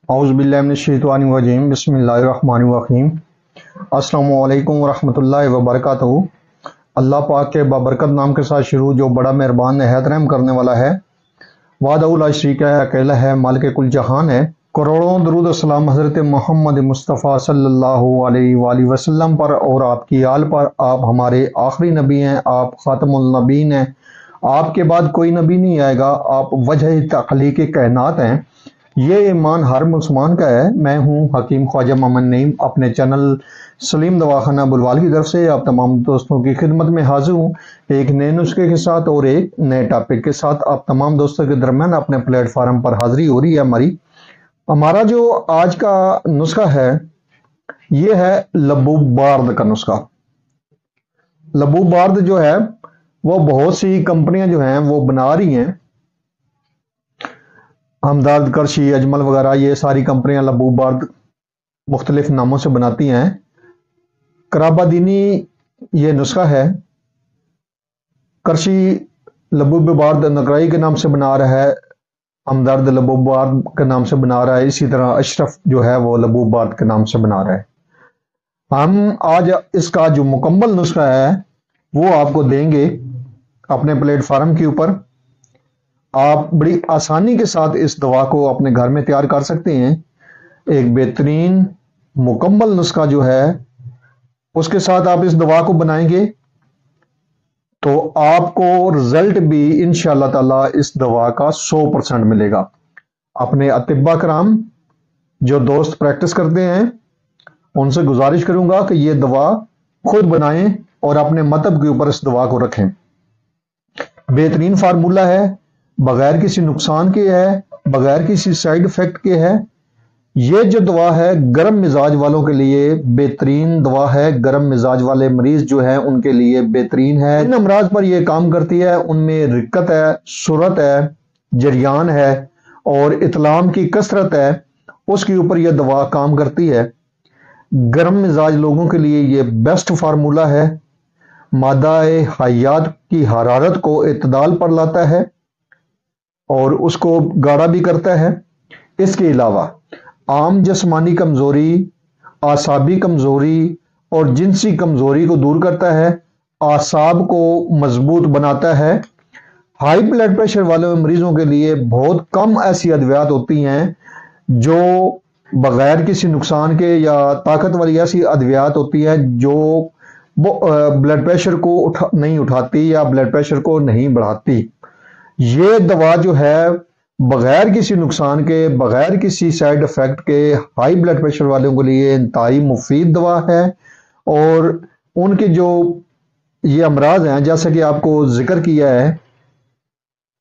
اعوذ باللہ من الشیطان الرجیم بسم اللہ الرحمن الرحیم السلام علیکم ورحمۃ اللہ وبرکاتہ۔ اللہ پاک کے بابرکت نام کے ساتھ شروع جو بڑا مہربان نہایت رحم کرنے والا ہے، وحدہ لا شریک ہے، اکیلا ہے، مالک کل جہان ہے۔ کروڑوں درود السلام حضرت محمد مصطفیٰ صلی اللہ علیہ وآلہ وسلم پر اور آپ کی آل پر۔ آپ ہمارے آخری نبی ہیں، آپ خاتم النبیین ہیں، آپ کے بعد کوئی نبی نہیں آئے گا، آپ وجہ تخلیق کائنات ہیں۔ یہ ایمان ہر مسلمان کا ہے۔ میں ہوں حکیم خواجہ محمد نعیم، اپنے چینل سلیم دواخانہ بلوال کی طرف سے آپ تمام دوستوں کی خدمت میں حاضر ہوں، ایک نئے نسخے کے ساتھ اور ایک نئے ٹاپک کے ساتھ۔ آپ تمام دوستوں کے درمیان اپنے پلیٹ فارم پر حاضری ہو رہی ہے ہمارا جو آج کا نسخہ ہے یہ ہے لبوب بارد کا نسخہ۔ لبوب بارد جو ہے وہ بہت سی کمپنیاں جو ہیں وہ بنا رہی ہیں، ہمدرد، کرشی، اجمل وغیرہ، یہ ساری کمپنیاں لبوب بارد مختلف ناموں سے بناتی ہیں۔ کرابادینی یہ نسخہ ہے، کرشی لبوب بارد نقرائی کے نام سے بنا رہا ہے، ہمدرد لبوب بارد کے نام سے بنا رہا ہے، اسی طرح اشرف جو ہے وہ لبوب بارد کے نام سے بنا رہا ہے۔ ہم آج اس کا جو مکمل نسخہ ہے وہ آپ کو دیں گے اپنے پلیٹ فارم کے اوپر۔ آپ بڑی آسانی کے ساتھ اس دوا کو اپنے گھر میں تیار کر سکتے ہیں۔ ایک بہترین مکمل نسخہ جو ہے اس کے ساتھ آپ اس دوا کو بنائیں گے تو آپ کو رزلٹ بھی انشاءاللہ تعالی اس دوا کا 100% ملے گا۔ اپنے اطباء کرام جو دوست پریکٹس کرتے ہیں ان سے گزارش کروں گا کہ یہ دوا خود بنائیں اور اپنے مطب کے اوپر اس دوا کو رکھیں۔ بہترین فارمولہ ہے، بغیر کسی نقصان کے ہے، بغیر کسی سائیڈ افیکٹ کے ہے۔ یہ جو دوا ہے گرم مزاج والوں کے لیے بہترین دوا ہے، گرم مزاج والے مریض جو ہیں ان کے لیے بہترین ہے۔ ان امراض پر یہ کام کرتی ہے، ان میں رکت ہے، سرعت ہے، جریان ہے اور اطلام کی کثرت ہے، اس کے اوپر یہ دوا کام کرتی ہے۔ گرم مزاج لوگوں کے لیے یہ بیسٹ فارمولہ ہے، مادہ حیات کی حرارت کو اعتدال پر لاتا ہے اور اس کو گاڑھا بھی کرتا ہے۔ اس کے علاوہ عام جسمانی کمزوری، اعصابی کمزوری اور جنسی کمزوری کو دور کرتا ہے، اعصاب کو مضبوط بناتا ہے۔ ہائی بلڈ پریشر والے مریضوں کے لیے بہت کم ایسی ادویات ہوتی ہیں جو بغیر کسی نقصان کے، یا طاقت والی ایسی ادویات ہوتی ہیں جو بلڈ پریشر کو نہیں اٹھاتی یا بلڈ پریشر کو نہیں بڑھاتی۔ یہ دوا جو ہے بغیر کسی نقصان کے، بغیر کسی سائیڈ افیکٹ کے، ہائی بلڈ پریشر والوں کے لیے انتہائی مفید دوا ہے۔ اور ان کے جو یہ امراض ہیں جیسا کہ آپ کو ذکر کیا ہے،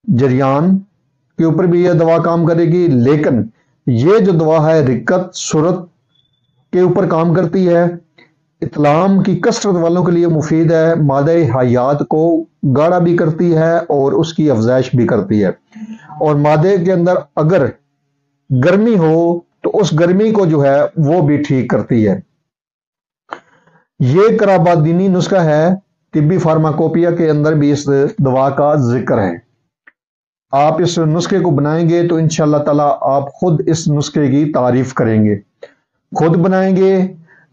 جریان کے اوپر بھی یہ دوا کام کرے گی، لیکن یہ جو دوا ہے رکت، سرعت کے اوپر کام کرتی ہے، اطلام کی کثرت والوں کے لیے مفید ہے، مادہ حیات کو گاڑھا بھی کرتی ہے اور اس کی افزائش بھی کرتی ہے، اور مادے کے اندر اگر گرمی ہو تو اس گرمی کو جو ہے وہ بھی ٹھیک کرتی ہے۔ یہ کرابادینی نسخہ ہے، طبی فارماکوپیا کے اندر بھی اس دوا کا ذکر ہے۔ آپ اس نسخے کو بنائیں گے تو انشاءاللہ تعالی آپ خود اس نسخے کی تعریف کریں گے۔ خود بنائیں گے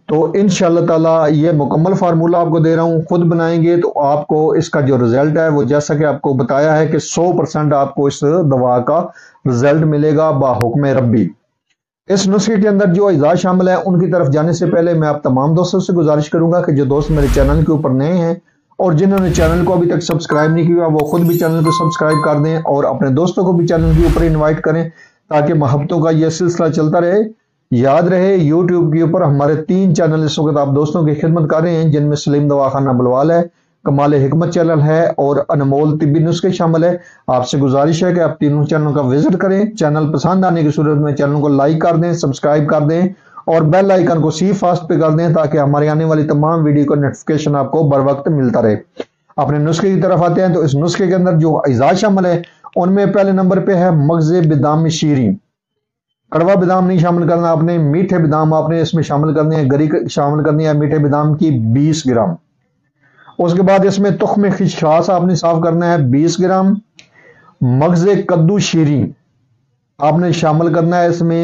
تو انشاءاللہ تعالی یہ مکمل فارمولہ آپ کو دے رہا ہوں، خود بنائیں گے تو آپ کو اس کا جو رزلٹ ہے وہ جیسا کہ آپ کو بتایا ہے کہ 100% آپ کو اس دوا کا رزلٹ ملے گا باحکم ربی۔ اس نسخے کے اندر جو اجزاء شامل ہیں ان کی طرف جانے سے پہلے میں آپ تمام دوستوں سے گزارش کروں گا کہ جو دوست میرے چینل کے اوپر نئے ہیں اور جنہوں نے چینل کو ابھی تک سبسکرائب نہیں کیا وہ خود بھی چینل کو سبسکرائب کر دیں اور اپنے دوستوں کو بھی چینل کے اوپر انوائٹ کریں تاکہ محبتوں کا یہ سلسلہ چلتا رہے۔ یاد رہے یوٹیوب کے اوپر ہمارے 3 چینل اس وقت آپ دوستوں کی خدمت کر رہے ہیں، جن میں سلیم دواخانہ بلوال ہے، کمال حکمت چینل ہے اور انمول طبی نسخے شامل ہے۔ آپ سے گزارش ہے کہ آپ تینوں چینلوں کا وزٹ کریں، چینل پسند آنے کی صورت میں چینل کو لائک کر دیں، سبسکرائب کر دیں اور بیل آئیکن کو سی فاسٹ پہ کر دیں تاکہ ہمارے آنے والی تمام ویڈیو کا نوٹیفیکیشن آپ کو بر وقت ملتا رہے۔ اپنے نسخے کی طرف آتے ہیں تو اس نسخے کے اندر جو اجزاء شامل ہے ان میں پہلے نمبر پہ ہے مغز بادام شیریں۔ کڑوا بادام نہیں شامل کرنا آپ نے، میٹھے بادام آپ نے اس میں شامل کرنے ہیں، گری شامل کرنی ہے میٹھے بادام کی 20 گرام۔ اس کے بعد اس میں تخم خشخاش آپ نے صاف کرنا ہے 20 گرام۔ مغز کدو شیریں آپ نے شامل کرنا ہے اس میں